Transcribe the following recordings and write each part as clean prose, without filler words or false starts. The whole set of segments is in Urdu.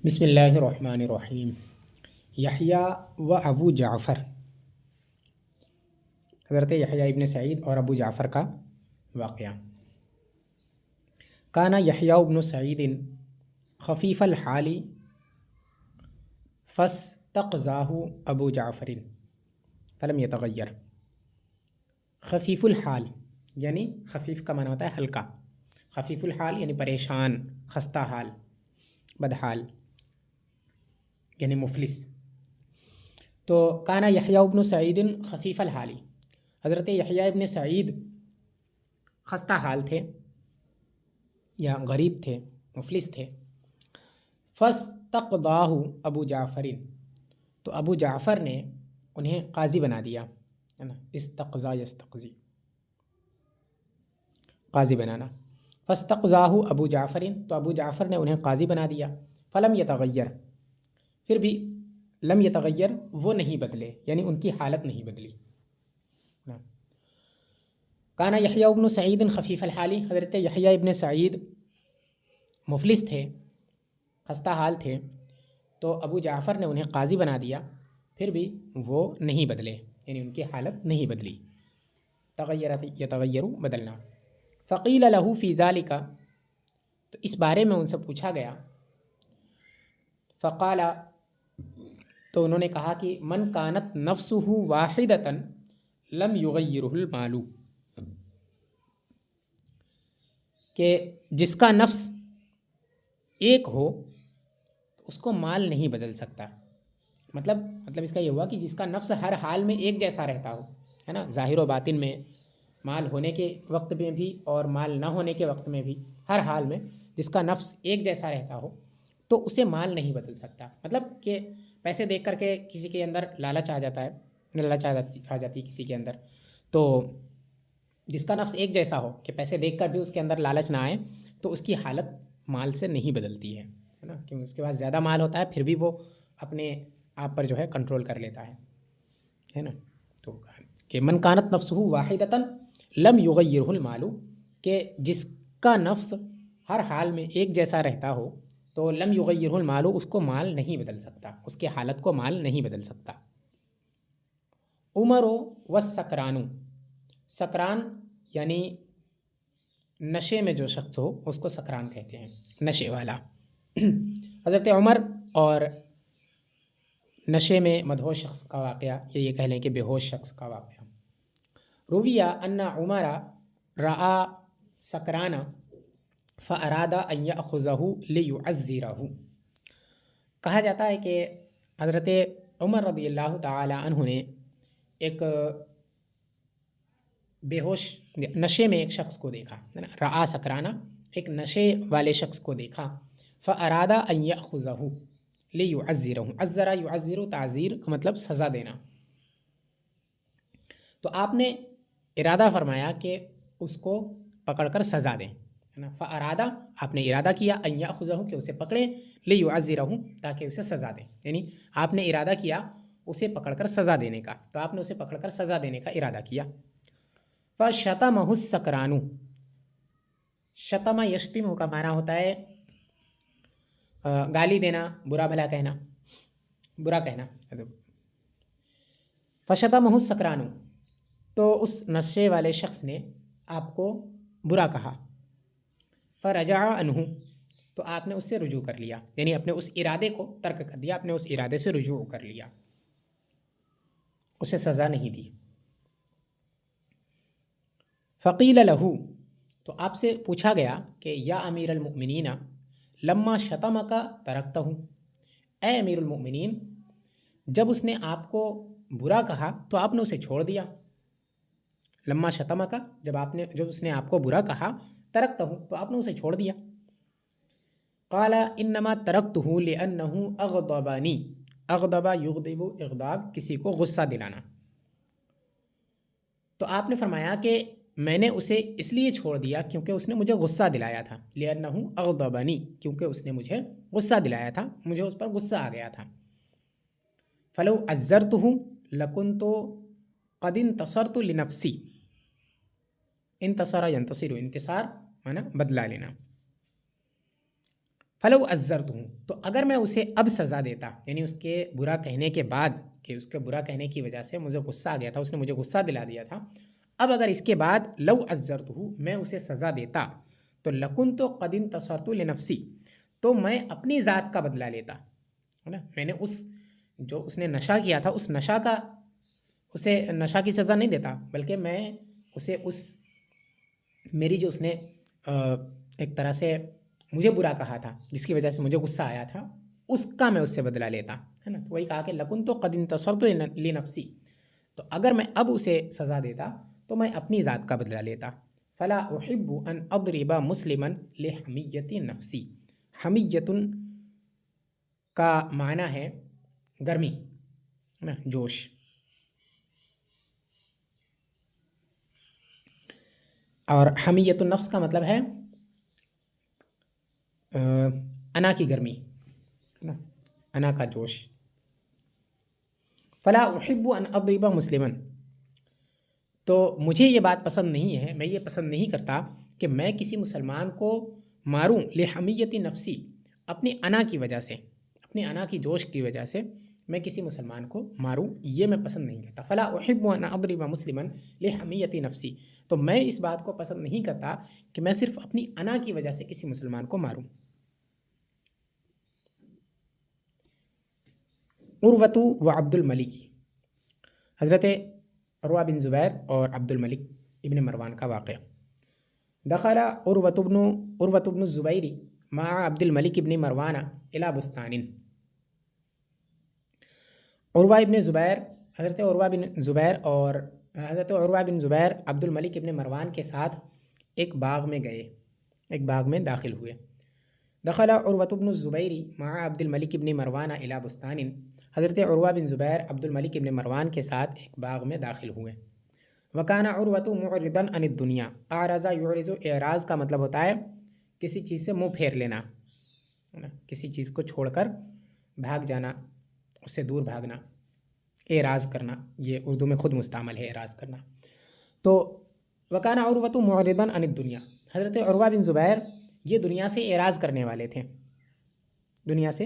بسم اللہ الرحمن الرحیم۔ یحییٰ و ابو جعفر، حضرت یحییٰ ابن سعید اور ابو جعفر کا واقعہ۔ کانا یحییٰ ابن سعید خفیف الحال فاستقضاہ ابو جعفر فلم یتغیر۔ خفیف الحال یعنی خفیف کا معنی ہوتا ہے ہلکا، خفیف الحال یعنی پریشان، خستہ حال، بدحال، یعنی مفلس۔ تو کانا یحییٰ ابن سعید خفیف الحالی، حضرت یحییٰ ابن سعید خستہ حال تھے یا غریب تھے، مفلس تھے۔ فاستقضاہ ابو جعفر، تو ابو جعفر نے انہیں قاضی بنا دیا، ہے نا، استقضا یستقضی، قاضی بنانا۔ فاستقضاہ ابو جعفر، تو ابو جعفر نے انہیں قاضی بنا دیا۔ فلم یتغیر، پھر بھی لم یتغیر وہ نہیں بدلے، یعنی ان کی حالت نہیں بدلی۔ کانا یحییٰ ابن سعید خفیف الحالی، حضرت یحییٰ ابن سعید مفلس تھے، خستہ حال تھے، تو ابو جعفر نے انہیں قاضی بنا دیا، پھر بھی وہ نہیں بدلے، یعنی ان کی حالت نہیں بدلی۔ تغیرت یتغیر بدلنا۔ فقیل لہ فی ذالک، تو اس بارے میں ان سے پوچھا گیا۔ فقال، تو انہوں نے کہا کہ من کانت نفسہ واحدۃ لم یغیرہ المال، کہ جس کا نفس ایک ہو تو اس کو مال نہیں بدل سکتا۔ مطلب اس کا یہ ہوا کہ جس کا نفس ہر حال میں ایک جیسا رہتا ہو، ہے نا، ظاہر و باطن میں، مال ہونے کے وقت میں بھی اور مال نہ ہونے کے وقت میں بھی، ہر حال میں جس کا نفس ایک جیسا رہتا ہو تو اسے مال نہیں بدل سکتا۔ مطلب کہ پیسے دیکھ کر کے کسی کے اندر لالچ آ جاتا ہے، لالچ آ جاتی ہے کسی کے اندر، تو جس کا نفس ایک جیسا ہو کہ پیسے دیکھ کر بھی اس کے اندر لالچ نہ آئے تو اس کی حالت مال سے نہیں بدلتی ہے نا، کیونکہ اس کے پاس زیادہ مال ہوتا ہے پھر بھی وہ اپنے آپ پر جو ہے کنٹرول کر لیتا ہے نا۔ تو کہ من کانت نفسہ واحدۃ لم یغیرہ المال، کہ جس کا نفس ہر حال میں ایک جیسا رہتا ہو تو لم یغیرہ المال، اس کو مال نہیں بدل سکتا، اس کی حالت کو مال نہیں بدل سکتا۔ عمر والسکران، سکران یعنی نشے میں جو شخص ہو اس کو سکران کہتے ہیں، نشے والا۔ حضرت عمر اور نشے میں مدہوش شخص کا واقعہ، یہ کہہ لیں کہ بے ہوش شخص کا واقعہ۔ رویہ ان عمر رعا سکران فاراد ان یاخذہ لیعزرہ، کہا جاتا ہے کہ حضرت عمر رضی اللہ تعالی عنہ نے ایک بے ہوش نشے میں ایک شخص کو دیکھا، رعا سکرانہ، ایک نشے والے شخص کو دیکھا۔ فاراد ان یاخذہ لیعزرہ، عزر یعزر تعزیر کا مطلب سزا دینا۔ تو آپ نے ارادہ فرمایا کہ اس کو پکڑ کر سزا دیں، ہے نا۔ فارادہ، آپ نے ارادہ کیا، ان یاخذہ کہ اسے پکڑیں، لیعزرہ تاکہ اسے سزا دیں، یعنی آپ نے ارادہ کیا اسے پکڑ کر سزا دینے کا، تو آپ نے اسے پکڑ کر سزا دینے کا ارادہ کیا۔ فشتمہ السکران، شتم یشتم کا معنی ہوتا ہے گالی دینا، برا بھلا کہنا، برا کہنا۔ فشتمہ السکران، تو اس نشے والے شخص نے آپ کو برا کہا۔ فرجع عنہ، تو آپ نے اس سے رجوع کر لیا، یعنی اپنے اس ارادے کو ترک کر دیا، اپنے اس ارادے سے رجوع کر لیا، اسے سزا نہیں دی۔ فقیل لہ، تو آپ سے پوچھا گیا کہ یا امیر المؤمنین لما شتمک ترکتہ، اے امیر المؤمنین جب اس نے آپ کو برا کہا تو آپ نے اسے چھوڑ دیا۔ لما شتمک، جب اس نے آپ کو برا کہا، ترکتہ، تو آپ نے اسے چھوڑ دیا۔ قال انما ترکتہ لانہ اغضبنی، اغضب یغضب اغضاب، کسی کو غصہ دلانا۔ تو آپ نے فرمایا کہ میں نے اسے اس لیے چھوڑ دیا کیونکہ اس نے مجھے غصہ دلایا تھا، لأنہ اغضبنی، کیونکہ اس نے مجھے غصہ دلایا تھا، مجھے اس پر غصہ آ گیا تھا۔ فلو عزرتہ لکنت قد انتصرت لنفسی، انتصر ینتصر، انتصار مانا بدلہ لینا۔ فلو عذرتہ، تو اگر میں اسے اب سزا دیتا، یعنی اس کے برا کہنے کے بعد، کہ اس کے برا کہنے کی وجہ سے مجھے غصہ آ گیا تھا، اس نے مجھے غصہ دلا دیا تھا، اب اگر اس کے بعد لو عذرتہ، میں اسے سزا دیتا، تو لکنت قد انتصرت لنفسی، تو میں اپنی ذات کا بدلہ لیتا، ہے نا، میں نے جو اس نے نشہ کیا تھا اس نشہ کا، اسے نشہ کی سزا نہیں دیتا، بلکہ میں اسے میری جو اس نے ایک طرح سے مجھے برا کہا تھا، جس کی وجہ سے مجھے غصہ آیا تھا، اس کا میں اس سے بدلہ لیتا، ہے نا، تو وہی کہا کہ لکنت قد انتصرت لنفسی، تو اگر میں اب اسے سزا دیتا تو میں اپنی ذات کا بدلہ لیتا۔ فلا احب ان اضرب مسلما لحمیت نفسی، حمیت کا معنی ہے گرمی، ہے نا، جوش، اور حمیت النفس کا مطلب ہے انا کی گرمی، ہے نا، انا کا جوش۔ فلا احب ان اضرب مسلما، تو مجھے یہ بات پسند نہیں ہے، میں یہ پسند نہیں کرتا کہ میں کسی مسلمان کو ماروں، لحمیت نفسی، اپنی انا کی وجہ سے، اپنی انا کی جوش کی وجہ سے میں کسی مسلمان کو ماروں، یہ میں پسند نہیں کرتا۔ فلا احب ان اضرب مسلما لحمیت نفسی، تو میں اس بات کو پسند نہیں کرتا کہ میں صرف اپنی انا کی وجہ سے کسی مسلمان کو ماروں۔ عروۃ و عبد الملک، حضرت عروہ بن زبیر اور عبد الملک ابن مروان کا واقعہ۔ دخل عروۃ بن الزبیر مع عبد الملک ابن مروان الی بستان، عروہ ابن زبیر، حضرت عروہ بن زبیر اور حضرت عروہ بن زبیر عبد الملک ابن مروان کے ساتھ ایک باغ میں گئے، ایک باغ میں داخل ہوئے۔ دخل عروۃ بن الزبیر مع عبد الملک ابن مروان الی بستان، حضرت عروہ بن زبیر عبد الملک ابن مروان کے ساتھ ایک باغ میں داخل ہوئے۔ وکان عروۃ معرضا عن الدنیا، اعرض یعرض، اعراض کا مطلب ہوتا ہے کسی چیز سے منہ پھیر لینا، ہے نا، کسی چیز کو چھوڑ کر بھاگ جانا، اس سے دور بھاگنا، اعراض کرنا، یہ اردو میں خود مستعمل ہے اعراض کرنا۔ تو وکان عروۃ معرضا عن الدنیا، حضرت عروہ بن زبیر یہ دنیا سے اعراض کرنے والے تھے، دنیا سے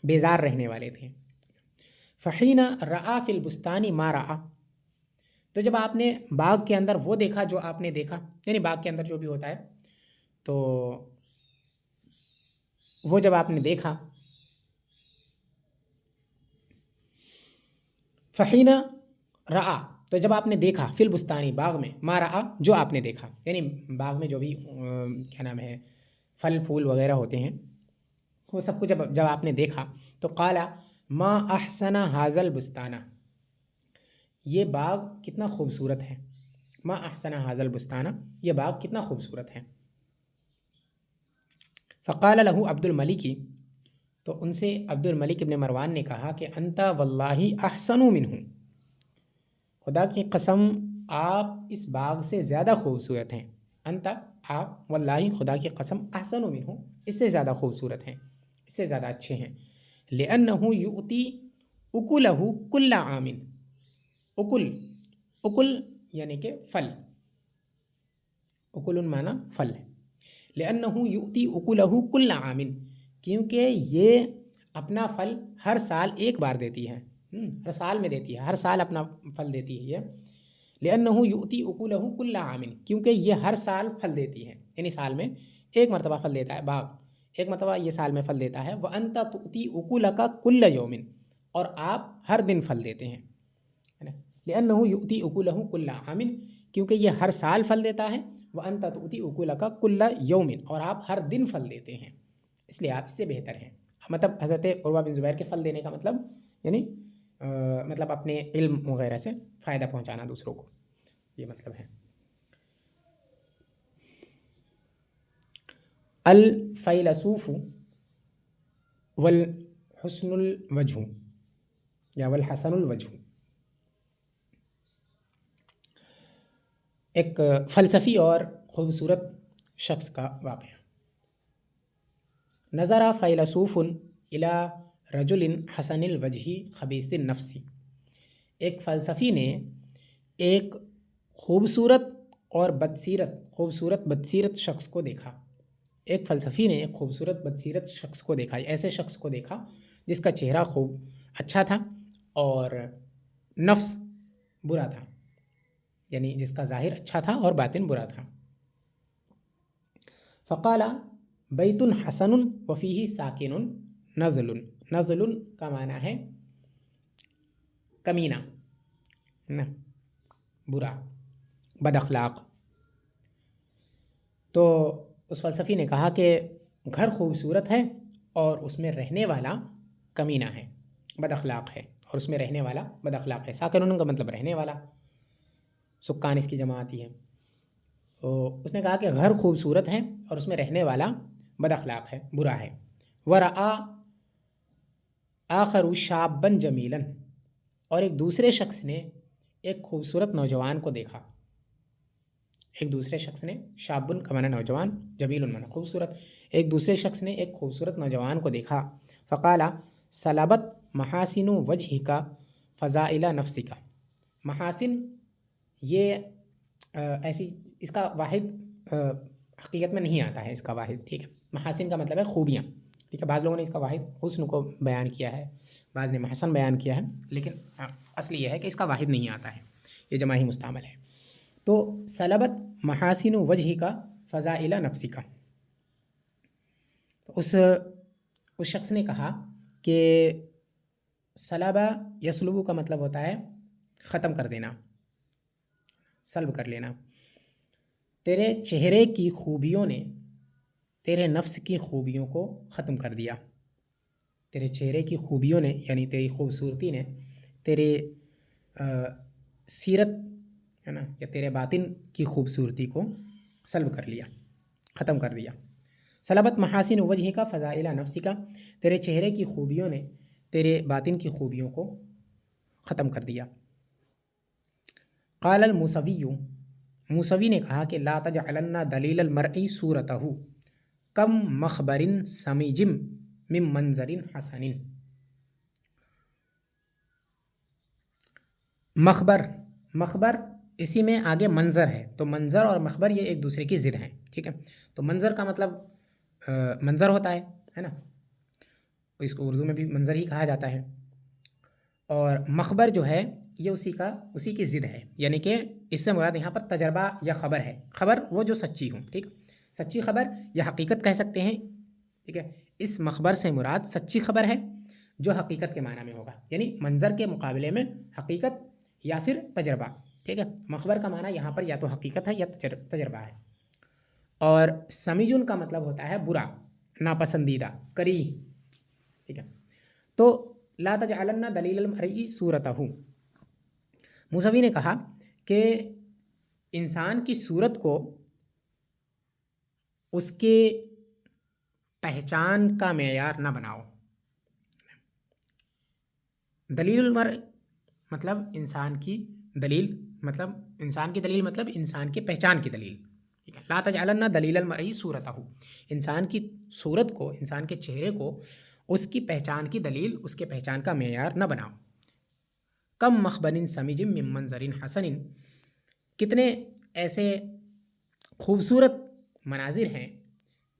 بیزار رہنے والے تھے۔ فحین رآ فی البستان ما رآ، تو جب آپ نے باغ کے اندر وہ دیکھا جو آپ نے دیکھا، یعنی باغ کے اندر جو بھی ہوتا ہے، تو وہ جب آپ نے دیکھا، فحین رآ، تو جب آپ نے دیکھا، فی البستانی، باغ میں، ما رآ، جو آپ نے دیکھا، یعنی باغ میں جو بھی کیا نام ہے پھل پھول وغیرہ ہوتے ہیں، وہ سب کچھ جب آپ نے دیکھا، تو قال ما احسن ھذا البستان، یہ باغ کتنا خوبصورت ہے، ما احسن ھذا البستان، یہ باغ کتنا خوبصورت ہے۔ فقال له عبد الملک، تو ان سے عبد الملک ابن مروان نے کہا کہ انت واللہ احسن منہ، خدا کی قسم آپ اس باغ سے زیادہ خوبصورت ہیں، انت، آپ، واللہ، خدا کی قسم، احسن منہ، اس سے زیادہ خوبصورت ہیں، اس سے زیادہ اچھے ہیں۔ لأنہ یؤتی اکلہ کل عام، اکل یعنی کہ پھل، اکل معنی پھل ہے، لأنہ یؤتی اکلہ کل عام، کیونکہ یہ اپنا پھل ہر سال ایک بار دیتی ہے، ہر سال میں دیتی ہے، ہر سال اپنا پھل دیتی ہے یہ۔ لأنہ یؤتی اکلہ کل عام، کیونکہ یہ ہر سال پھل دیتی ہے، یعنی سال میں ایک مرتبہ پھل دیتا ہے باغ، ایک مرتبہ یہ سال میں پھل دیتا ہے۔ وأنت تؤتی اکلک کل یوم، اور آپ ہر دن پھل دیتے ہیں، ہے نا، لأنہ یؤتی اکلہ کل عام، کیونکہ یہ ہر سال پھل دیتا ہے۔ وأنت تؤتی اکلک کل یوم، اور آپ ہر دن پھل دیتے ہیں، اس لیے آپ اس سے بہتر ہیں۔ مطلب حضرت عروہ بن زبیر کے پھل دینے کا مطلب یعنی مطلب اپنے علم وغیرہ سے فائدہ پہنچانا دوسروں کو، یہ مطلب ہے۔ الفیلسوف والحسن الوجہ، یا والحسن الوجہ، ایک فلسفی اور خوبصورت شخص کا واقعہ۔ نظر فیلسوف الی رجل حسن الوجہ خبیث النفس، ایک فلسفی نے ایک خوبصورت بدسیرت شخص کو دیکھا، ایک فلسفی نے ایک خوبصورت بدسیرت شخص کو دیکھا، ایسے شخص کو دیکھا جس کا چہرہ خوب اچھا تھا اور نفس برا تھا، یعنی جس کا ظاہر اچھا تھا اور باطن برا تھا۔ فقال بیت حسن وفیہ ساکن نزل، نزل کا معنی ہے کمینہ، برا، بد اخلاق۔ تو اس فلسفی نے کہا کہ گھر خوبصورت ہے اور اس میں رہنے والا کمینہ ہے، بد اخلاق ہے، اور اس میں رہنے والا بد اخلاق ہے۔ ساکنون کا مطلب رہنے والا، سکان اس کی جمع آتی ہے۔ تو اس نے کہا کہ گھر خوبصورت ہے اور اس میں رہنے والا بد اخلاق ہے، برا ہے۔ ورآ آخر شابا جمیلا، اور ایک دوسرے شخص نے ایک خوبصورت نوجوان کو دیکھا۔ ایک دوسرے شخص نے، شابن کا معنی نوجوان، جمیل معنی خوبصورت، ایک دوسرے شخص نے ایک خوبصورت نوجوان کو دیکھا۔ فقال سلبت محاسن وجهک فضائل نفسک۔ محاسن یہ ایسی، اس کا واحد حقیقت میں نہیں آتا ہے، اس کا واحد، ٹھیک ہے۔ محاسن کا مطلب ہے خوبیاں، ٹھیک ہے۔ بعض لوگوں نے اس کا واحد حسن کو بیان کیا ہے، بعض نے محسن بیان کیا ہے، لیکن اصل یہ ہے کہ اس کا واحد نہیں آتا ہے، یہ جمع ہی مستعمل ہے۔ تو سلبت محاسن وجہ کا فضائل نفسی کا، تو اس شخص نے کہا کہ سلبہ یسلبو کا مطلب ہوتا ہے ختم کر دینا، سلب کر لینا۔ تیرے چہرے کی خوبیوں نے تیرے نفس کی خوبیوں کو ختم کر دیا۔ تیرے چہرے کی خوبیوں نے، یعنی تیری خوبصورتی نے تیرے سیرت ہے نا، یا تیرے باطن کی خوبصورتی کو سلب کر لیا، ختم کر دیا۔ سلبت محاسن وجہ کا فضائل نفسی کا، تیرے چہرے کی خوبیوں نے تیرے باطن کی خوبیوں کو ختم کر دیا۔ قال الموسوی، موسوی نے کہا کہ لا تجعلن دلیل المرء صورتہ کم مخبر سمیج من منظر حسن۔ مخبر اسی میں آگے منظر ہے، تو منظر اور مخبر یہ ایک دوسرے کی ضد ہیں، ٹھیک ہے۔ تو منظر کا مطلب منظر ہوتا ہے نا، اس کو اردو میں بھی منظر ہی کہا جاتا ہے، اور مخبر جو ہے یہ اسی کی ضد ہے، یعنی کہ اس سے مراد یہاں پر تجربہ یا خبر ہے۔ خبر وہ جو سچی ہوں، ٹھیک، سچی خبر یا حقیقت کہہ سکتے ہیں، ٹھیک ہے۔ اس مخبر سے مراد سچی خبر ہے جو حقیقت کے معنی میں ہوگا، یعنی منظر کے مقابلے میں حقیقت یا پھر تجربہ، ٹھیک ہے۔ مخبر کا معنی یہاں پر یا تو حقیقت ہے یا تجربہ ہے۔ اور سمیجن کا مطلب ہوتا ہے برا، ناپسندیدہ، کریہ، ٹھیک ہے۔ تو لا تجعلن دلیل المرء صورتہ، موسوی نے کہا کہ انسان کی صورت کو اس کے پہچان کا معیار نہ بناؤ۔ دلیل المرء مطلب انسان کی دلیل، مطلب انسان کی دلیل مطلب انسان کے پہچان کی دلیل، ٹھیک ہے۔ لا تجعلن دلیل المرء صورتہ، انسان کی صورت کو، انسان کے چہرے کو اس کی پہچان کی دلیل، اس کے پہچان کا معیار نہ بناؤ۔ کم مخبر سمیج من منظر حسن، کتنے ایسے خوبصورت مناظر ہیں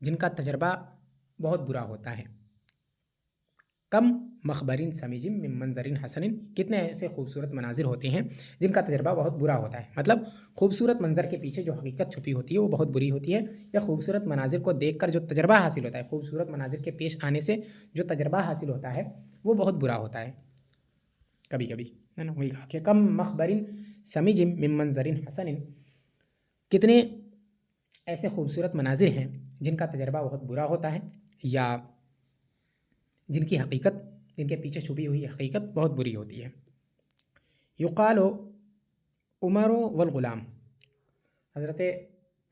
جن کا تجربہ بہت برا ہوتا ہے۔ کم مخبر سمیج من منظر حسن، کتنے ایسے خوبصورت مناظر ہوتے ہیں جن کا تجربہ بہت برا ہوتا ہے، مطلب خوبصورت منظر کے پیچھے جو حقیقت چھپی ہوتی ہے وہ بہت بری ہوتی ہے، یا خوبصورت مناظر کو دیکھ کر جو تجربہ حاصل ہوتا ہے، خوبصورت مناظر کے پیش آنے سے جو تجربہ حاصل ہوتا ہے وہ بہت برا ہوتا ہے کبھی کبھی، ہے نا۔ وہی کہا کہ کم مخبر سمیج من منظر حسن، کتنے ایسے خوبصورت مناظر ہیں جن کا تجربہ بہت برا ہوتا ہے، یا جن کی حقیقت، جن کے پیچھے چھپی ہوئی حقیقت بہت بری ہوتی ہے۔ یقال عمر والغلام، حضرت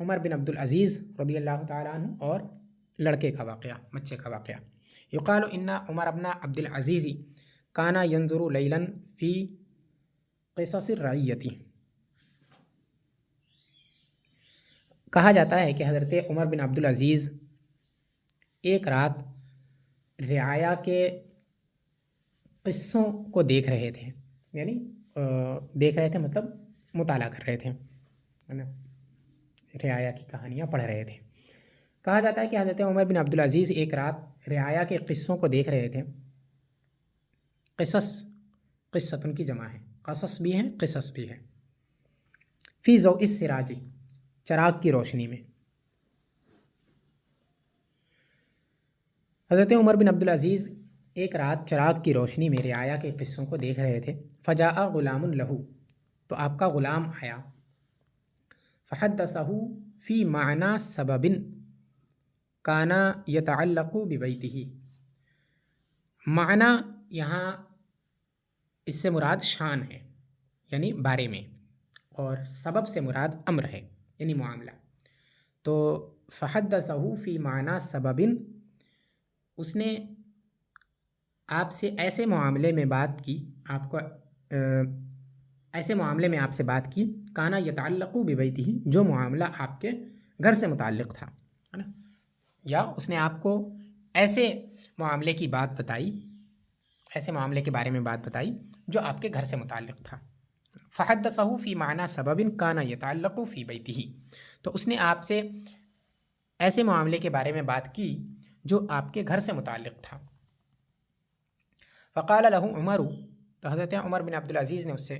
عمر بن عبد العزیز رضی اللہ تعالیٰ عنہ اور لڑکے کا واقعہ، بچے کا واقعہ۔ یقال ان عمر ابن عبد العزیز کانا ینظر لیلا فی قصص الرعیۃ، کہا جاتا ہے کہ حضرت عمر بن عبد العزیز ایک رات رعایا کے قصوں کو دیکھ رہے تھے، یعنی دیکھ رہے تھے مطلب مطالعہ کر رہے تھے، ہے نا، رعایا کی کہانیاں پڑھ رہے تھے۔ کہا جاتا ہے کہ حضرت عمر بن عبدالعزیز ایک رات رعایا کے قصوں کو دیکھ رہے تھے. قصص، قصتن کی جمع ہے، قصص بھی ہیں قصص بھی ہیں. فی ضوء السراج، چراغ کی روشنی میں. حضرت عمر بن عبدالعزیز ایک رات چراغ کی روشنی میں رعایا کے قصوں کو دیکھ رہے تھے. فجاء غلام لہو، تو آپ کا غلام آیا. فحدثہ فی معنی سبب کانا یتعلق ببیتہ. معنی یہاں اس سے مراد شان ہے یعنی بارے میں، اور سبب سے مراد امر ہے یعنی معاملہ. تو فحدثہ فی معنی سبب، اس نے آپ سے ایسے معاملے میں بات کی، آپ کو ایسے معاملے میں آپ سے بات کی، کانا یتعلق ببیتہ، جو معاملہ آپ کے گھر سے متعلق تھا، ہے نا. یا اس نے آپ کو ایسے معاملے کی بات بتائی، ایسے معاملے کے بارے میں بات بتائی جو آپ کے گھر سے متعلق تھا. فحدثہ فی معنی سبب کانا یتعلق فی بیتہ، تو اس نے آپ سے ایسے معاملے کے بارے میں بات کی جو آپ کے گھر سے متعلق تھا. فقال له عمر، تو حضرت عمر بن عبدالعزیز نے اس سے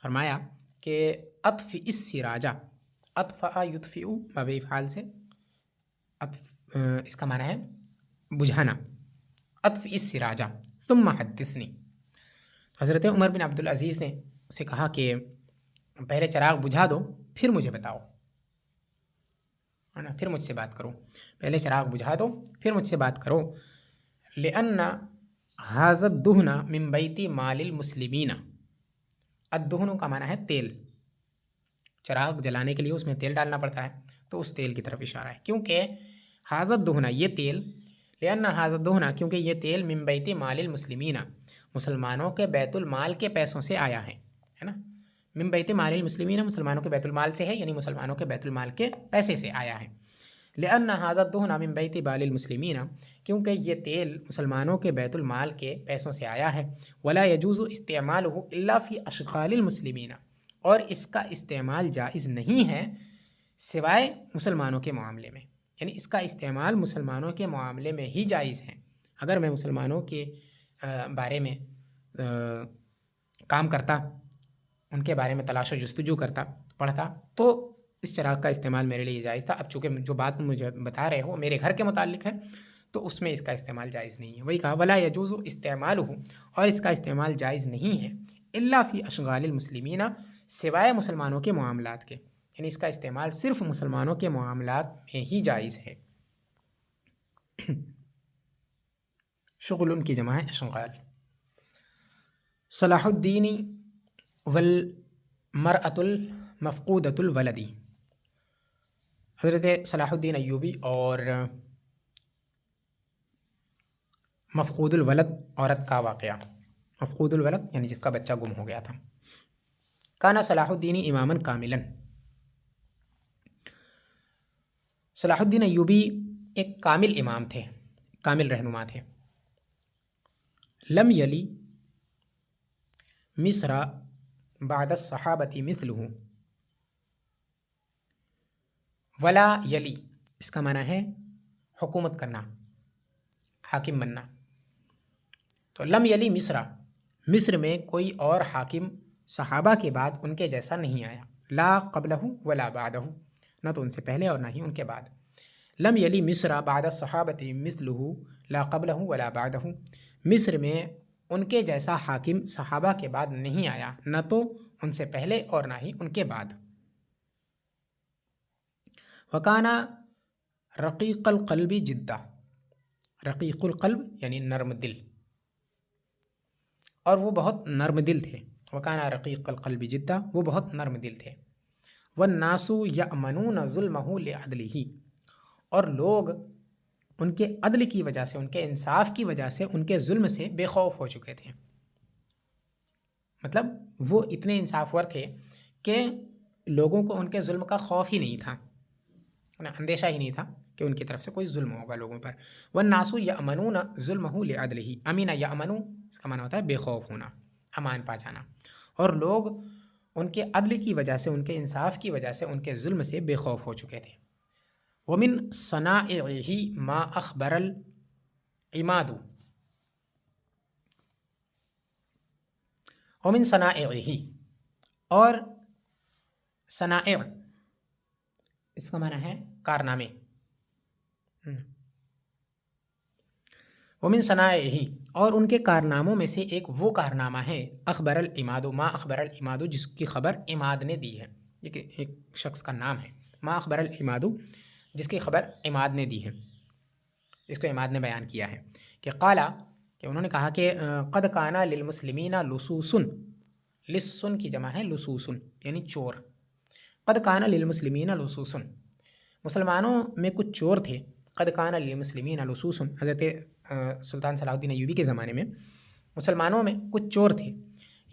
فرمایا کہ اطفئ السراج، اطفأ یطفئ مبنی فعال سے، اس کا معنی ہے بجھانا. اطفئ السراج ثم حدثنی. حضرت عمر بن عبدالعزیز نے اسے کہا کہ پہلے چراغ بجھا دو پھر مجھے بتاؤ، ہے نا، پھر مجھ سے بات کرو. پہلے چراغ بجھا دو پھر مجھ سے بات کرو. لأن ھذا الدہن من بیت مال المسلمین. الدہن کا معنی ہے تیل. چراغ جلانے کے لیے اس میں تیل ڈالنا پڑتا ہے، تو اس تیل کی طرف اشارہ ہے. کیونکہ ھذا الدہن، یہ تیل، لأن ھذا الدہن، کیونکہ یہ تیل من بیت مال المسلمین، مسلمانوں کے بیت المال کے پیسوں سے آیا ہے نا. من بیت مال المسلمین، مسلمانوں کے بیت المال سے ہے، یعنی مسلمانوں کے بیت المال کے پیسے سے آیا ہے. لأن ھذا الدہن من بیت مال المسلمین، کیونکہ یہ تیل مسلمانوں کے بیت المال کے پیسوں سے آیا ہے. ولا يجوز استعمالہ الا فی اشغال المسلمین، اور اس کا استعمال جائز نہیں ہے سوائے مسلمانوں کے معاملے میں، یعنی اس کا استعمال مسلمانوں کے معاملے میں ہی جائز ہے. اگر میں مسلمانوں کے بارے میں کام کرتا، ان کے بارے میں تلاش و جستجو کرتا، پڑھتا، تو اس چراغ کا استعمال میرے لیے جائز تھا. اب چونکہ جو بات مجھے بتا رہے ہو میرے گھر کے متعلق ہے، تو اس میں اس کا استعمال جائز نہیں ہے. وہی کہا ولا یجوز استعمالہ، اور اس کا استعمال جائز نہیں ہے الا فی اشغال المسلمین، سوائے مسلمانوں کے معاملات کے، یعنی اس کا استعمال صرف مسلمانوں کے معاملات میں ہی جائز ہے. شغل ان کی جمع ہے اشغال. صلاح الدین والمرأة المفقودة الولد. حضرت صلاح الدین ایوبی اور مفقود الولد عورت کا واقعہ. مفقود الولد یعنی جس کا بچہ گم ہو گیا تھا. کانا صلاح الدین اماما کاملا. صلاح الدین ایوبی ایک کامل امام تھے، کامل رہنما تھے. لم یلی مصر بعد الصحابۃ مثلہ. ولا یلی، اس کا معنی ہے حکومت کرنا، حاکم بننا. تو لم یلی مصر، مصر میں کوئی اور حاکم صحابہ کے بعد ان کے جیسا نہیں آیا. لا قبلہ ولا بعدہ، نہ تو ان سے پہلے اور نہ ہی ان کے بعد. لم یلی مصر بعد الصحابۃ مثلہ لا قبلہ ولا بعدہ. مصر میں ان کے جیسا حاکم صحابہ کے بعد نہیں آیا، نہ تو ان سے پہلے اور نہ ہی ان کے بعد. وکانا رقیق القلب جدہ. رقیق القلب یعنی نرم دل، اور وہ بہت نرم دل تھے. وکانا رقیق القلب جدہ، وہ بہت نرم دل تھے. والناس یأمنون ظلمہ لعدلہ، اور لوگ ان کے عدل کی وجہ سے، ان کے انصاف کی وجہ سے، ان کے ظلم سے بے خوف ہو چکے تھے. مطلب وہ اتنے انصاف ور تھے کہ لوگوں کو ان کے ظلم کا خوف ہی نہیں تھا، اندیشہ ہی نہیں تھا کہ ان کی طرف سے کوئی ظلم ہوگا لوگوں پر. والناس یأمنون ظلمہ لعدلہ. امین یأمن، اس کا معنی ہوتا ہے بے خوف ہونا، امان پا جانا. اور لوگ ان کے عدل کی وجہ سے، ان کے انصاف کی وجہ سے، ان کے ظلم سے بے خوف ہو چکے تھے. ومن صنائعہ ما اخبر العماد، ومن صنائعہ، اور صنائع اس کا معنی ہے کارنامے، ومن صنائعہ، اور ان کے کارناموں میں سے ایک وہ کارنامہ ہے اخبر العماد، ما اخبر العماد، جس کی خبر عماد نے دی ہے، یہ ایک شخص کا نام ہے، ما اخبر العماد، جس کی خبر عماد نے دی ہے، اس کو عماد نے بیان کیا ہے کہ قالا، کہ انہوں نے کہا کہ قد کانا للمسلمین لصوص، لصن کی جمع ہے لصوص یعنی چور، قد کانا للمسلمین لصوص، مسلمانوں میں کچھ چور تھے، قد کانا للمسلمین لصوص، حضرت سلطان صلاح الدین ایوبی کے زمانے میں مسلمانوں میں کچھ چور تھے،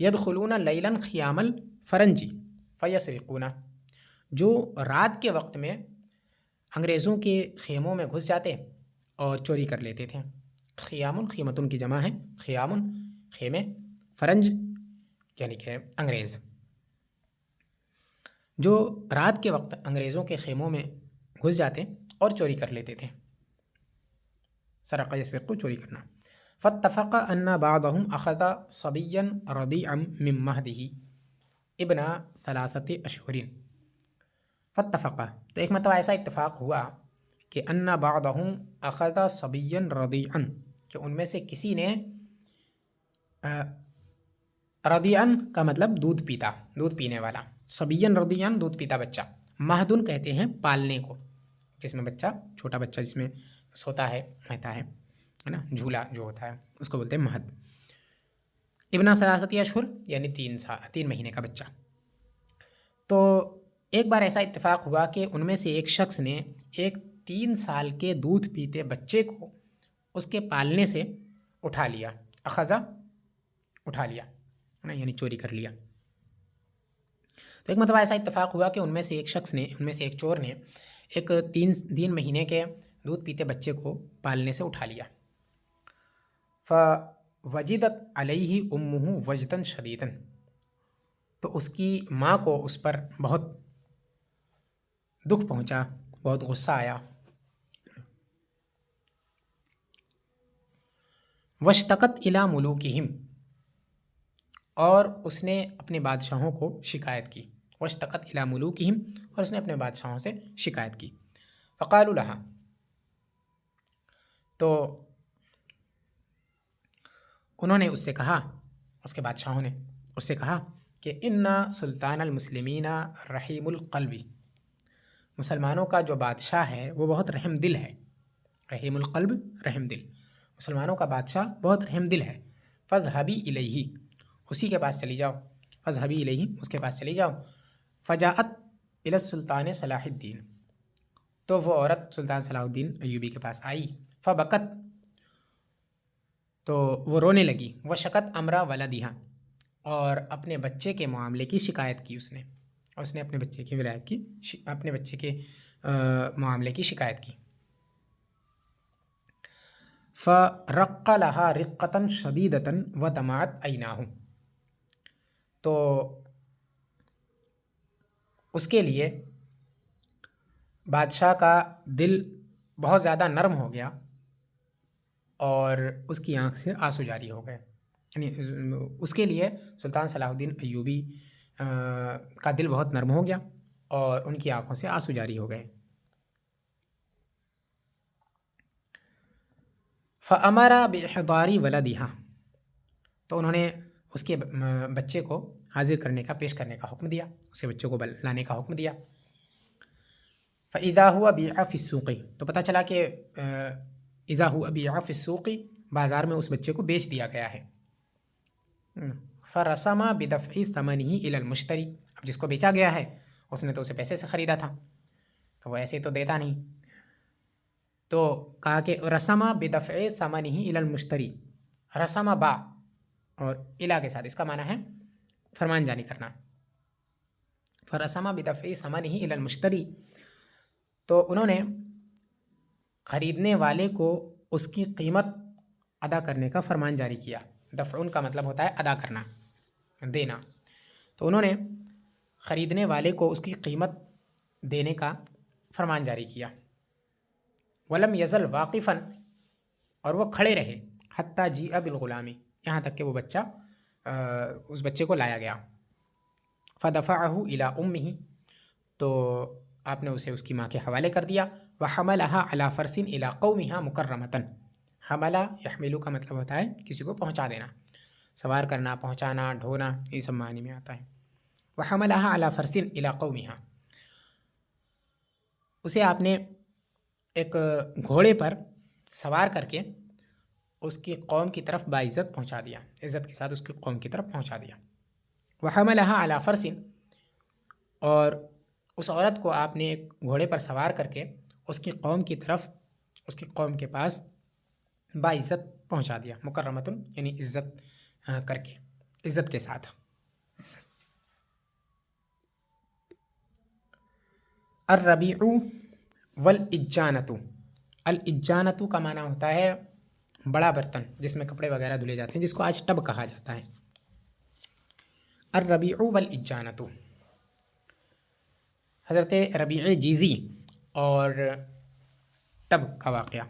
یدخلون لیلا خیام الفرنجی فیسرقون، جو رات کے وقت میں انگریزوں کے خیموں میں گھس جاتے اور چوری کر لیتے تھے، خیام، خیمتن کی جمع ہے خیام، خیمے، فرنج یعنی کہ انگریز، جو رات کے وقت انگریزوں کے خیموں میں گھس جاتے اور چوری کر لیتے تھے، سرق یسرق چوری کرنا، فاتفق ان بعضهم اخذ صبیا رضیعا من مہدہ ابن 3 اشہر، فاتفق، تو ایک مرتبہ ایسا اتفاق ہوا کہ ان بعضهم اخذ صبیا رضیعا، کہ ان میں سے کسی نے رضیعا کا مطلب دودھ پیتا، دودھ پینے والا، صبیا رضیعا دودھ پیتا بچہ، مہدن کہتے ہیں پالنے کو، جس میں بچہ چھوٹا بچہ جس میں سوتا ہے رہتا ہے نا، جھولا جو ہوتا ہے اس کو بولتے ہیں مہد، ابن 3 اشہر یعنی 3 مہینے کا بچہ۔ تو ایک بار ایسا اتفاق ہوا کہ ان میں سے ایک شخص نے ایک 3 سال کے دودھ پیتے بچے کو اس کے پالنے سے اٹھا لیا، اخذا اٹھا لیا نا، یعنی چوری کر لیا۔ تو ایک مرتبہ ایسا اتفاق ہوا کہ ان میں سے ایک شخص نے، ان میں سے ایک چور نے ایک 3 مہینے کے دودھ پیتے بچے کو پالنے سے اٹھا لیا، فوجدت علیہ امہ وجدا شدیدا، تو اس کی ماں کو اس پر بہت دکھ پہنچا، بہت غصہ آیا، واشتقت الی ملوکہم، اور اس نے اپنے بادشاہوں کو شکایت کی، واشتقت الی ملوکہم، اور اس نے اپنے بادشاہوں سے شکایت کی، فقالوا لها، تو انہوں نے اس سے کہا، اس کے بادشاہوں نے اس سے کہا کہ ان سلطان المسلمین رحیم القلب، مسلمانوں کا جو بادشاہ ہے وہ بہت رحم دل ہے، رحیم القلب رحم دل، مسلمانوں کا بادشاہ بہت رحم دل ہے، فاذهبی الیہ، اسی کے پاس چلی جاؤ، فاذهبی الیہ، اس کے پاس چلی جاؤ، فجاءت الی السلطان صلاح الدین، تو وہ عورت سلطان صلاح الدین ایوبی کے پاس آئی، فبکت، تو وہ رونے لگی، وشکت امر ولدہا، اور اپنے بچے کے معاملے کی شکایت کی، اس نے اپنے بچے کی ولایت کی، اپنے بچے کے معاملے کی شکایت کی، فرق لها رقة شدیدة ودمعت عیناہ، تو اس کے لیے بادشاہ کا دل بہت زیادہ نرم ہو گیا اور اس کی آنکھ سے آنسو جاری ہو گئے، یعنی اس کے لیے سلطان صلاح الدین ایوبی کا دل بہت نرم ہو گیا اور ان کی آنکھوں سے آنسو جاری ہو گئے، فَأَمَرَ بِإِحْضَارِ وَلَدِهَا، تو انہوں نے اس کے بچے کو حاضر کرنے کا، پیش کرنے کا حکم دیا، اس کے بچے کو لانے کا حکم دیا، فَإِذَا هُوَ بِيعَ فِي السُّوقِ، تو پتہ چلا کہ اذا هو بيع في السوق، بازار میں اس بچے کو بیچ دیا گیا ہے، فرسم بدفع ثمنه الى المشتری، اب جس کو بیچا گیا ہے اس نے تو اسے پیسے سے خریدا تھا تو وہ ایسے تو دیتا نہیں، تو کہا کہ رسم بدفع ثمنه الى المشتری، رسم با اور الا کے ساتھ، اس کا معنی ہے فرمان جاری کرنا، فرسم بدفع ثمنه الى المشتری، تو انہوں نے خریدنے والے کو اس کی قیمت ادا کرنے کا فرمان جاری کیا، دفعون کا مطلب ہوتا ہے ادا کرنا، دینا، تو انہوں نے خریدنے والے کو اس کی قیمت دینے کا فرمان جاری کیا، ولم یزل واقفاً، اور وہ کھڑے رہے، حتیٰ جیء بالغلامی، یہاں تک کہ وہ بچہ اس بچے کو لایا گیا. فدفعہ الی امہ، تو آپ نے اسے اس کی ماں کے حوالے کر دیا. وحملها علی فرس الی قومها مکرمۃ، حملہ یحملو کا مطلب ہوتا ہے کسی کو پہنچا دینا، سوار کرنا، پہنچانا، ڈھونا، یہ سب معنی میں آتا ہے. وحملها علی فرس الی قومها، اسے آپ نے ایک گھوڑے پر سوار کر کے اس کی قوم کی طرف باعزت پہنچا دیا، عزت کے ساتھ اس کی قوم کی طرف پہنچا دیا. وحملها علی فرس، اور اس عورت کو آپ نے ایک گھوڑے پر سوار کر کے اس کی قوم کی طرف، اس کی قوم کے پاس باعزت پہنچا دیا. مکرمتن یعنی عزت کر کے، عزت کے ساتھ. الربیع والاجانۃ، الاجانۃ کا معنی ہوتا ہے بڑا برتن جس میں کپڑے وغیرہ دھلے جاتے ہیں، جس کو آج ٹب کہا جاتا ہے. الربیع والاجانۃ، حضرت ربیع جیزی اور ٹب کا واقعہ.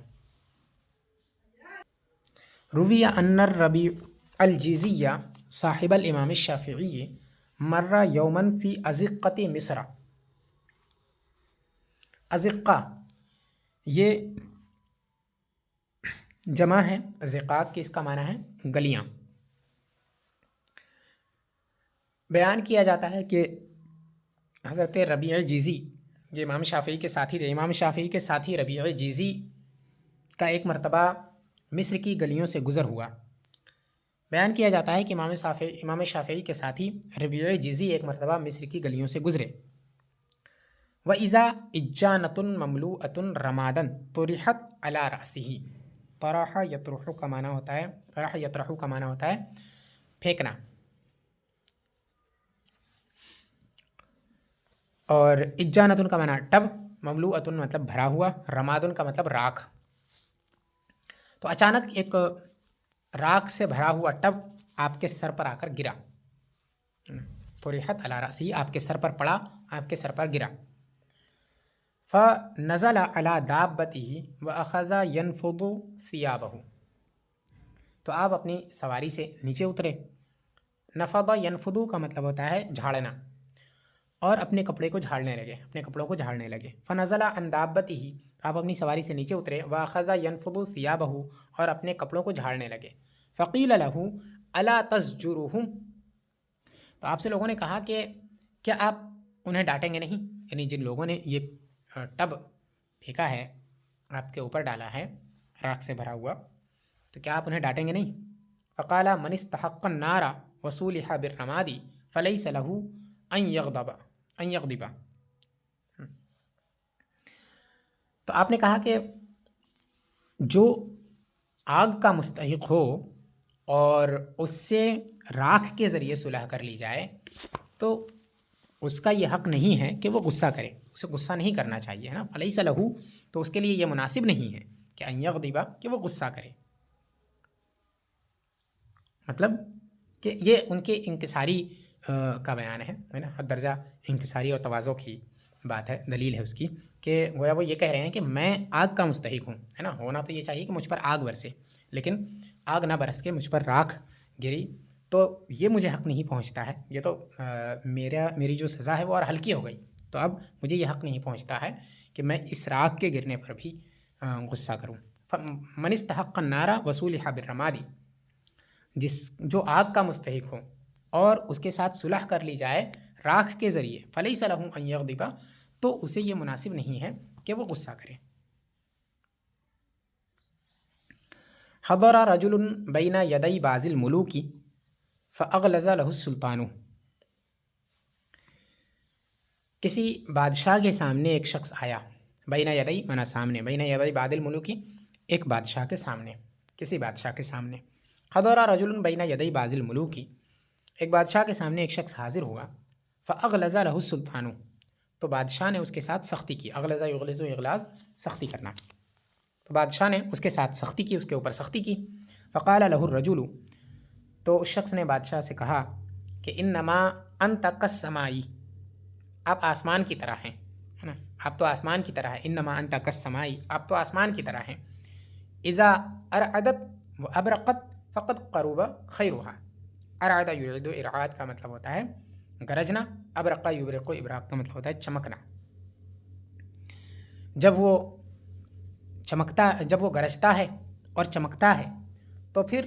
روی ان الربیع الجیزی صاحب الامام الشافعی مر یوما فی ازقۃ مصر. ازقہ یہ جمع ہے زقاق کی، اس کا معنی ہے گلیاں. بیان کیا جاتا ہے کہ حضرت ربیع جیزی، یہ امام شافعی کے ساتھی تھے، امام شافعی کے ساتھی ربیع جیزی کا ایک مرتبہ مصر کی گلیوں سے گزر ہوا. بیان کیا جاتا ہے کہ امام شافعی کے ساتھی ربیع جیزی ایک مرتبہ مصر کی گلیوں سے گزرے. وَإِذَا إِجَّانَةٌ مَمْلُوءَةٌ رَمَادًا طُرِحَتْ عَلَى رَأْسِهِ. طرح یطرح کا معنی ہوتا ہے، طرح یطرح کا معنی ہوتا ہے پھینکنا، اور اجانتن کا معنی ٹب، مملوءتن مطلب بھرا ہوا، رمادن کا مطلب راکھ. تو اچانک ایک راکھ سے بھرا ہوا ٹب آپ کے سر پر آ کر گرا. طرحت علی رأسہ، آپ کے سر پر پڑا، آپ کے سر پر گرا. فنزل علی دابتہ واخذ ینفض ثیابہ، تو آپ اپنی سواری سے نیچے اترے. نفض ینفض کا مطلب ہوتا ہے جھاڑنا، اور اپنے کپڑے کو جھاڑنے لگے، اپنے کپڑوں کو جھاڑنے لگے. فنزل عن دابتہ، آپ اپنی سواری سے نیچے اترے. واخذ ینفض ثیابہ، اور اپنے کپڑوں کو جھاڑنے لگے. فقیل لہ الا تزجرہم، تو آپ سے لوگوں نے کہا کہ کیا آپ انہیں ڈانٹیں گے نہیں، یعنی جن لوگوں نے یہ ٹب پھینکا ہے، آپ کے اوپر ڈالا ہے راکھ سے بھرا ہوا، تو کیا آپ انہیں ڈانٹیں گے نہیں. فقال من استحق النار وصولح بالرماد فلیس لہ ان یغضب. تو آپ نے کہا کہ جو آگ کا مستحق ہو اور اس سے راکھ کے ذریعے صلح کر لی جائے تو اس کا یہ حق نہیں ہے کہ وہ غصہ کرے، اسے غصہ نہیں کرنا چاہیے، ہے نا. فلیس لہ، تو اس کے لیے یہ مناسب نہیں ہے کہ ان یغضب، کہ وہ غصہ کرے. مطلب کہ یہ ان کے انکساری کا بیان ہے نا، حد درجہ انکساری اور تواضع کی بات ہے، دلیل ہے اس کی، کہ گویا وہ یہ کہہ رہے ہیں کہ میں آگ کا مستحق ہوں، ہے نا. ہونا تو یہ چاہیے کہ مجھ پر آگ برسے، لیکن آگ نہ برس کے مجھ پر راکھ گری تو یہ مجھے حق نہیں پہنچتا ہے. یہ تو میری جو سزا ہے وہ اور ہلکی ہو گئی، تو اب مجھے یہ حق نہیں پہنچتا ہے کہ میں اس راکھ کے گرنے پر بھی غصہ کروں. من استحق النار وصولح بالرماد، جو آگ کا مستحق ہو اور اس کے ساتھ صلح کر لی جائے راکھ کے ذریعے، فلیس لہ ان یغضب، تو اسے یہ مناسب نہیں ہے کہ وہ غصہ کرے. حضر رجل بین یدی بعض الملوک فاغلظ لہ السلطان، کسی بادشاہ کے سامنے ایک شخص آیا. بین یدی مانا سامنے، بین یدی بعض الملوک ایک بادشاہ کے سامنے، کسی بادشاہ کے سامنے. حضر رجل بین یدی بعض الملوک، ایک بادشاہ کے سامنے ایک شخص حاضر ہوا. فاغلظ لہ السلطان، تو بادشاہ نے اس کے ساتھ سختی کی. اغلظ یغلظ اغلاظ سختی کرنا، تو بادشاہ نے اس کے ساتھ سختی کی، اس کے اوپر سختی کی. فقال لہ الرجل، تو اس شخص نے بادشاہ سے کہا کہ انما انت کالسماء، آپ آسمان کی طرح ہیں، ہے نا. آپ تو آسمان کی طرح ہے، انما انت کالسماء، آپ تو آسمان کی طرح ہیں، اذا ارعدت و ابرقت فقد قرب خیرها، ارعد یرعد، ارعاد کا مطلب ہوتا ہے گرجنا، ابرق یبرق، ابراق کا مطلب ہوتا ہے چمکنا. جب وہ گرجتا ہے اور چمکتا ہے تو پھر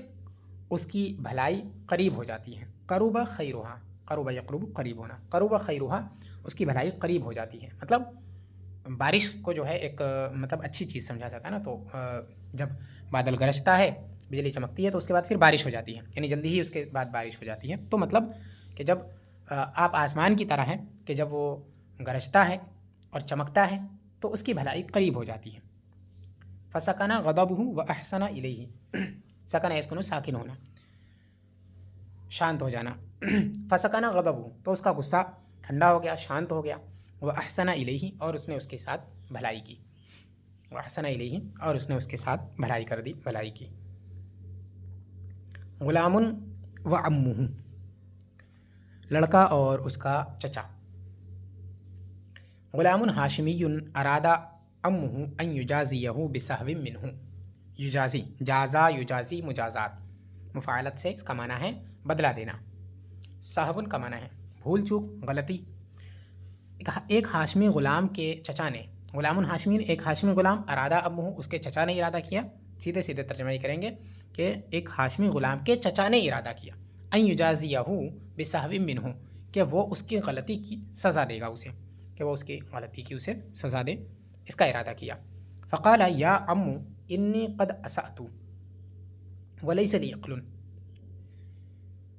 اس کی بھلائی قریب ہو جاتی ہے. قرب خیرها، قرب یقرب قریب ہونا، قرب خیرها، اس کی بھلائی قریب ہو جاتی ہے. مطلب بارش کو جو ہے ایک مطلب اچھی چیز سمجھا جاتا ہے نا. تو جب بادل گرجتا ہے، بجلی چمکتی ہے، تو اس کے بعد پھر بارش ہو جاتی ہے، یعنی جلدی ہی اس کے بعد بارش ہو جاتی ہے. تو مطلب کہ جب آپ آسمان کی طرح ہیں کہ جب وہ گرجتا ہے اور چمکتا ہے تو اس کی بھلائی قریب ہو جاتی ہے. فسکن غضبہ واحسن الیہ، سکن ہے اس کو ساکن ہونا، شانت ہو جانا. فسکن غضبہ، تو اس کا غصہ ٹھنڈا ہو گیا، شانت ہو گیا. واحسن الیہ، اور اس نے اس کے ساتھ بھلائی کی. واحسن الیہ، اور اس نے اس کے ساتھ بھلائی کر دی، بھلائی کی. غلام و عمہ، لڑکا اور اس کا چچا. غلام ہاشمی اراد عمہ ان یجازیہ بسہو منہ، یجازی، جازا یجازی مجازات، مفاعلت سے اس کا معنی ہے بدلہ دینا. سہو کا معنی ہے بھول چوک، غلطی. ایک ہاشمی غلام کے چچا نے، غلام ہاشمی، ایک ہاشمی غلام، ارادہ عمہ، اس کے چچا نے ارادہ کیا. سیدھے سیدھے ترجمہ یہ کریں گے کہ ایک ہاشمی غلام کے چچا نے ارادہ کیا ان یجازیہ بسہو منہ، کہ وہ اس کی غلطی کی سزا دے گا اسے، کہ وہ اس کی غلطی کی اسے سزا دے، اس کا ارادہ کیا. فقال یا عمو انی قد اسأت ولیس لی عقل،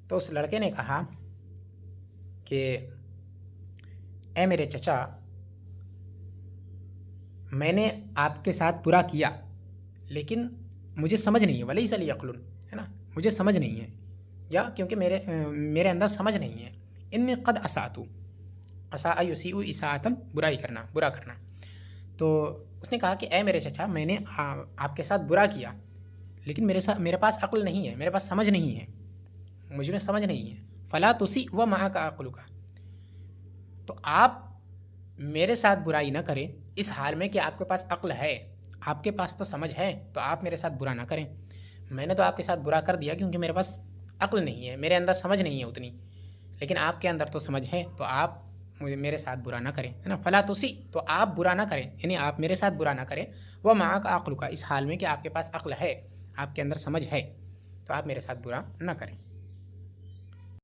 تو اس لڑکے نے کہا کہ اے میرے چچا، میں نے آپ کے ساتھ برا کیا لیکن مجھے سمجھ نہیں ہے. ولیس لی عقل ہے نا، مجھے سمجھ نہیں ہے، یا کیونکہ میرے اندر سمجھ نہیں ہے. انی قد اسأت، اساء یسیء اساءۃ، برائی کرنا، برا کرنا. تو اس نے کہا کہ اے میرے چچا، میں نے آپ کے ساتھ برا کیا لیکن میرے پاس عقل نہیں ہے، میرے پاس سمجھ نہیں ہے، مجھ میں سمجھ نہیں ہے. فلا تسیء ومعک عقلک، تو آپ میرے ساتھ برائی نہ کریں اس حال میں کہ آپ کے پاس عقل ہے، آپ کے پاس تو سمجھ ہے، تو آپ میرے ساتھ برا نہ کریں. میں نے تو آپ کے ساتھ برا کر دیا کیونکہ میرے پاس عقل نہیں ہے، میرے اندر سمجھ نہیں ہے اتنی، لیکن آپ کے اندر تو سمجھ ہے، تو آپ میرے ساتھ برا نہ کریں، ہے نا. فلا تسیء، تو آپ برا نہ کریں، یعنی آپ میرے ساتھ برا نہ کریں. ومعک عقلک، اس حال میں کہ آپ کے پاس عقل ہے، آپ کے اندر سمجھ ہے، تو آپ میرے ساتھ برا نہ کریں.